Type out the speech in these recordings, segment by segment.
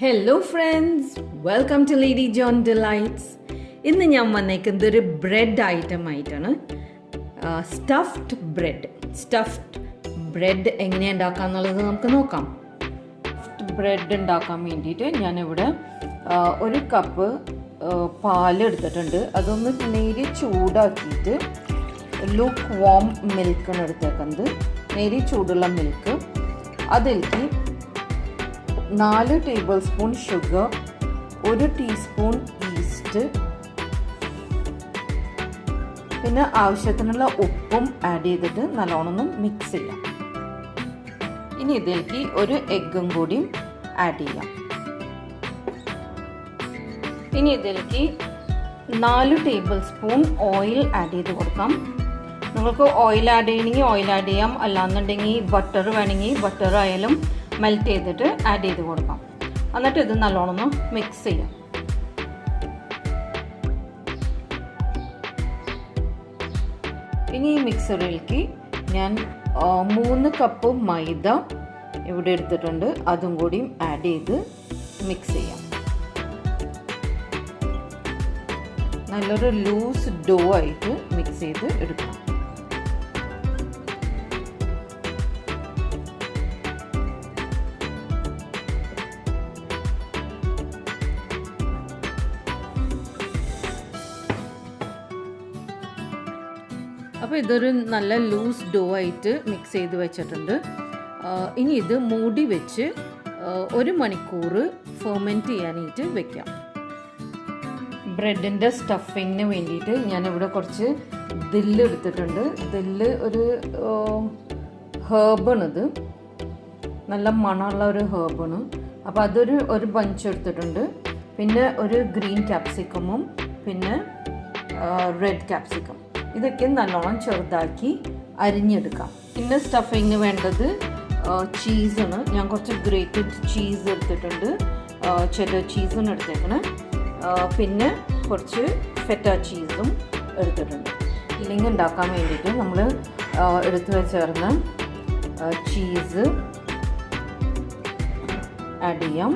Hello friends, welcome to lady John delights. ഇന്ന് ഞാൻ വന്നേക്കുന്നത് ഒരു ബ്രെഡ് ഐറ്റം ആയിട്ടാണ്. സ്റ്റഫ്ഡ് ബ്രെഡ് എങ്ങനെയാണ് ഉണ്ടാക്കുക എന്നുള്ളത് നമുക്ക് നോക്കാം. ബ്രെഡ് ഉണ്ടാക്കാൻ വേണ്ടിയിട്ട് ഞാനിവിടെ 1 കപ്പ് പാൽ എടുത്തിട്ടുണ്ട്. അതൊന്ന് നേരി ചൂടാക്കിയിട്ട് ലൂക്ക് വാം മിൽക്കാണ് എടുത്തേക്കുന്നത്. നേരി ചൂടുള്ള മിൽക്ക്, അതിലേക്ക് 4 table spoon sugar, 1 teaspoon yeast, പിന്നെ ആവശ്യത്തിനുള്ള ഉപ്പും ആഡ് ചെയ്തിട്ട് നല്ലോണം മിക്സ് ചെയ്യാം. ഇനി ഇതിലേക്ക് 1 എഗ്ഗും കൂടി ആഡ് ചെയ്യാം. ഇനി ഇതിലേക്ക് 4 ടേബിൾ സ്പൂൺ ഓയിൽ ആഡ് ചെയ്ത് കൊടുക്കാം. നിങ്ങൾക്ക് ഓയിൽ ആഡ് ചെയ്യണമെങ്കിൽ ഓയിൽ ആഡ് ചെയ്യാം, അല്ലാന്നുണ്ടെങ്കിൽ ബട്ടർ വേണമെങ്കിൽ ബട്ടർ ആയാലും മെൽറ്റ് ചെയ്തിട്ട് ആഡ് ചെയ്ത് കൊടുക്കാം. എന്നിട്ട് ഇത് നല്ലോണം മിക്സ് ചെയ്യാം. ഇനി ഈ മിക്സറിലേക്ക് ഞാൻ 3 കപ്പ് മൈദ ഇവിടെ എടുത്തിട്ടുണ്ട്. അതും കൂടി ആഡ് ചെയ്ത് മിക്സ് ചെയ്യാം. നല്ലൊരു ലൂസ് ഡോ ആയിട്ട് മിക്സ് ചെയ്ത് എടുക്കാം. അപ്പോൾ ഇതൊരു നല്ല ലൂസ് ഡോ ആയിട്ട് മിക്സ് ചെയ്ത് വെച്ചിട്ടുണ്ട്. ഇനി ഇത് മൂടി വെച്ച് 1 മണിക്കൂർ ഫെർമെൻറ്റ് ചെയ്യാനായിട്ട് വെക്കാം. ബ്രെഡിൻ്റെ സ്റ്റഫിങ്ങിന് വേണ്ടിയിട്ട് ഞാനിവിടെ കുറച്ച് ദില്ല് എടുത്തിട്ടുണ്ട്. ദില്ല് ഒരു ഹേർബാണിത്, നല്ല മണമുള്ള ഒരു ഹേർബാണ്. അപ്പോൾ അതൊരു ബഞ്ച് എടുത്തിട്ടുണ്ട്. പിന്നെ ഒരു ഗ്രീൻ ക്യാപ്സിക്കമും പിന്നെ റെഡ് ക്യാപ്സിക്കം, ഇതൊക്കെ നല്ലോണം ചെറുതാക്കി അരിഞ്ഞെടുക്കാം. പിന്നെ സ്റ്റഫിങ്ങിന് വേണ്ടത് ചീസാണ്. ഞാൻ കുറച്ച് ഗ്രേറ്റഡ് ചീസ് എടുത്തിട്ടുണ്ട്, ചെഡർ ചീസും എടുത്തേക്കണേ. പിന്നെ കുറച്ച് ഫെറ്റ ചീസും എടുത്തിട്ടുണ്ട്. ഫില്ലിങ് ഉണ്ടാക്കാൻ വേണ്ടിയിട്ട് നമ്മൾ എടുത്തു വെച്ചേർന്ന ചീസ് ആഡ് ചെയ്യാം.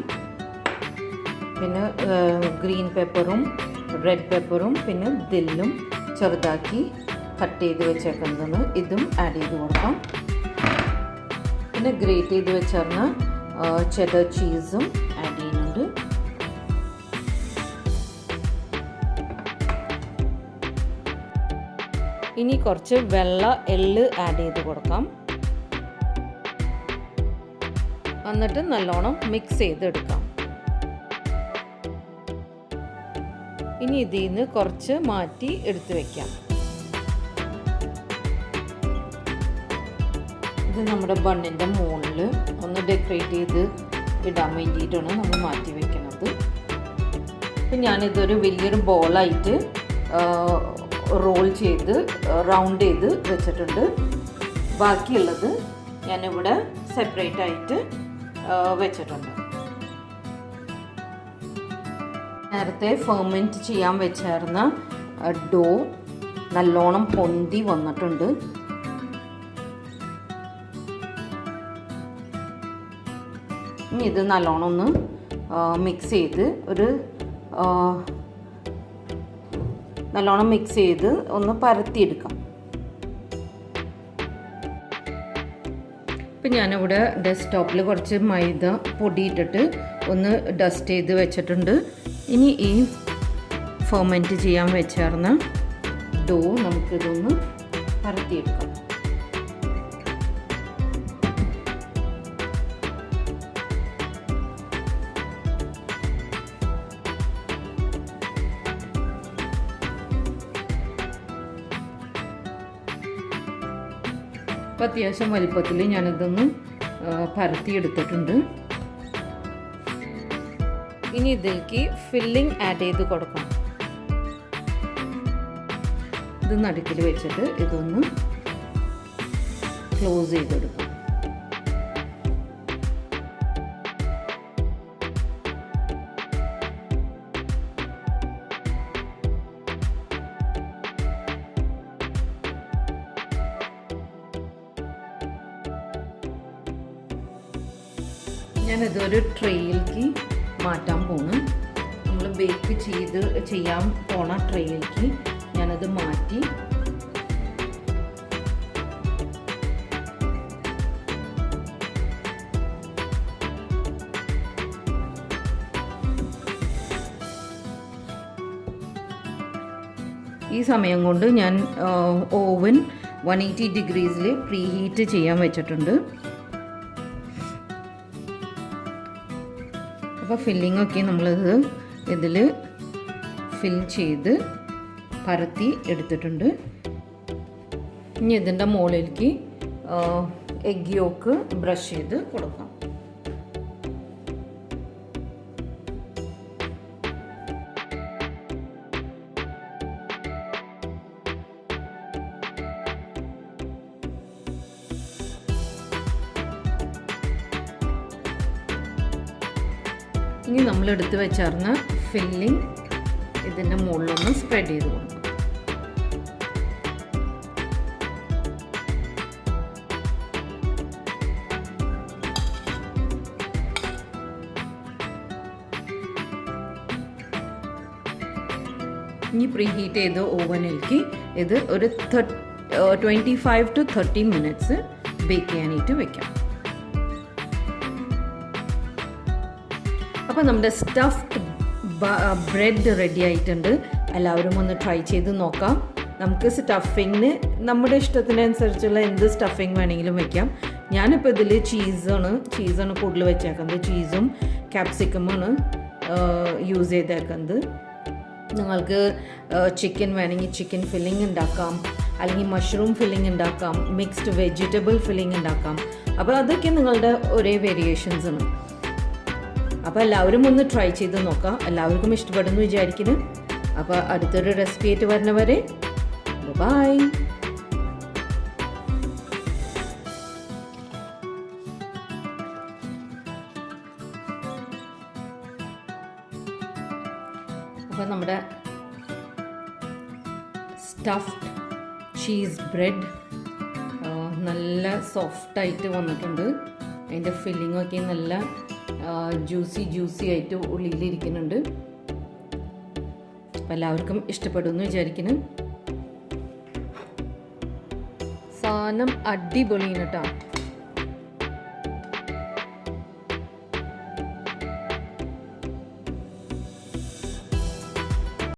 പിന്നെ ഗ്രീൻ പെപ്പറും റെഡ് പെപ്പറും പിന്നെ ദില്ലും ചെറുതാക്കി കട്ട് ചെയ്ത് വെച്ചേക്കുന്നതാണ്, ഇതും ആഡ് ചെയ്ത് കൊടുക്കാം. പിന്നെ ഗ്രേറ്റ് ചെയ്ത് വെച്ചേർന്ന ചെഡർ ചീസും ആഡ് ചെയ്യുന്നുണ്ട്. ഇനി കുറച്ച് വെള്ള എള്ള് ആഡ് ചെയ്ത് കൊടുക്കാം. എന്നിട്ട് നല്ലോണം മിക്സ് ചെയ്തെടുക്കാം. ഇനി ഇതിൽ നിന്ന് കുറച്ച് മാറ്റി എടുത്ത് വെക്കാം. ഇത് നമ്മുടെ ബണ്ണിൻ്റെ മുകളിൽ ഒന്ന് ഡെക്കറേറ്റ് ചെയ്ത് ഇടാൻ വേണ്ടിയിട്ടാണ് നമ്മൾ മാറ്റി വെക്കുന്നത്. ഇപ്പം ഞാനിതൊരു വലിയൊരു ബോളായിട്ട് റോൾ ചെയ്ത് റൗണ്ട് ചെയ്ത് വെച്ചിട്ടുണ്ട്. ബാക്കിയുള്ളത് ഞാനിവിടെ സെപ്പറേറ്റ് ആയിട്ട് വെച്ചിട്ടുണ്ട്. നേരത്തെ ഫെർമെൻറ്റ് ചെയ്യാൻ വെച്ചായിരുന്ന ഡോ നല്ലോണം പൊന്തി വന്നിട്ടുണ്ട്. ഇനി ഇത് നല്ലോണം ഒന്ന് മിക്സ് ചെയ്ത് നല്ലോണം മിക്സ് ചെയ്ത് ഒന്ന് പരത്തിയെടുക്കാം. ഇപ്പം ഞാനിവിടെ ഡെസ്ക്ടോപ്പിൽ കുറച്ച് മൈദ പൊടിയിട്ടിട്ട് ഒന്ന് ഡസ്റ്റ് ചെയ്ത് വെച്ചിട്ടുണ്ട്. ഇനി ഈ ഫെർമെൻറ്റ് ചെയ്യാൻ വെച്ചാർന്ന ഡോ നമുക്കിതൊന്ന് പരത്തിയെടുക്കാം. അപ്പോൾ അത്യാവശ്യം വലുപ്പത്തിൽ ഞാനിതൊന്ന് പരത്തിയെടുത്തിട്ടുണ്ട്. ഇനി ഇതിലേക്ക് ഫില്ലിംഗ് ആഡ് ചെയ്ത് കൊടുക്കണം. ഇത് നടുക്കിൽ വെച്ചിട്ട് ഇതൊന്ന് ക്ലോസ് ചെയ്തെടുക്കും. ഞാനിതൊരു ട്രേയിലേക്ക് മാറ്റാൻ പോണ്. നമ്മൾ ബേക്ക് ചെയ്യാൻ പോണ ട്രേയിലേക്ക് ഞാനത് മാറ്റി ഈ സമയം കൊണ്ട് ഞാൻ ഓവൻ 180 ഡിഗ്രീസിൽ പ്രീ ഹീറ്റ് ചെയ്യാൻ വെച്ചിട്ടുണ്ട്. അപ്പോൾ ഫില്ലിങ്ങൊക്കെ നമ്മളിത് ഇതിൽ ഫിൽ ചെയ്ത് പരത്തി എടുത്തിട്ടുണ്ട്. ഇനി ഇതിൻ്റെ മുകളിലേക്ക് എഗ് യോക്ക് ബ്രഷ് ചെയ്ത് കൊടുക്കാം. ഇനി നമ്മൾ എടുത്ത് വെച്ചറിഞ്ഞ ഫില്ലിങ് ഇതിൻ്റെ മുകളിലൊന്ന് സ്പ്രെഡ് ചെയ്ത് കൊടുക്കും. ഇനി പ്രീ ഹീറ്റ് ചെയ്ത ഓവനിലേക്ക് ഇത് ഒരു 25 to 30 മിനിറ്റ്സ് ബേക്ക് ചെയ്യാനായിട്ട് വെക്കാം. അപ്പോൾ നമ്മുടെ സ്റ്റഫ്ഡ് ബ്രെഡ് റെഡി ആയിട്ടുണ്ട്. എല്ലാവരും ഒന്ന് ട്രൈ ചെയ്ത് നോക്കാം. നമുക്ക് സ്റ്റഫിങ്ങിന് നമ്മുടെ ഇഷ്ടത്തിനനുസരിച്ചുള്ള എന്ത് സ്റ്റഫിങ് വേണമെങ്കിലും വെക്കാം. ഞാനിപ്പോൾ ഇതിൽ ചീസാണ് കൂടുതൽ വെച്ചേക്കുന്നത്. ചീസും ക്യാപ്സിക്കമാണ് യൂസ് ചെയ്തേക്കുന്നത്. നിങ്ങൾക്ക് ചിക്കൻ വേണമെങ്കിൽ ചിക്കൻ ഫില്ലിംഗ് ഉണ്ടാക്കാം, അല്ലെങ്കിൽ മഷ്റൂം ഫില്ലിംഗ് ഉണ്ടാക്കാം, മിക്സ്ഡ് വെജിറ്റബിൾ ഫില്ലിംഗ് ഉണ്ടാക്കാം. അപ്പോൾ അതൊക്കെ നിങ്ങളുടെ ഒരേ വേരിയേഷൻസ് ആണ്. അപ്പോൾ എല്ലാവരും ഒന്ന് ട്രൈ ചെയ്ത് നോക്കാം. എല്ലാവർക്കും ഇഷ്ടപ്പെടുന്നു വിചാരിക്കുന്നു. അപ്പോൾ അടുത്തൊരു റെസിപ്പി ആയിട്ട് വരുന്നവരെ ബൈ. അപ്പോൾ നമ്മുടെ സ്റ്റഫ്ഡ് ചീസ് ബ്രെഡ് നല്ല സോഫ്റ്റായിട്ട് വന്നിട്ടുണ്ട്. അതിൻ്റെ ഫില്ലിങ്ങൊക്കെ നല്ല ജ്യൂസി ആയിട്ട് ഉള്ളിലിരിക്കുന്നുണ്ട്. അപ്പം എല്ലാവർക്കും ഇഷ്ടപ്പെടുമെന്ന് വിചാരിക്കുന്നു. സാധനം അടിപൊളിയാണ് കേട്ടോ.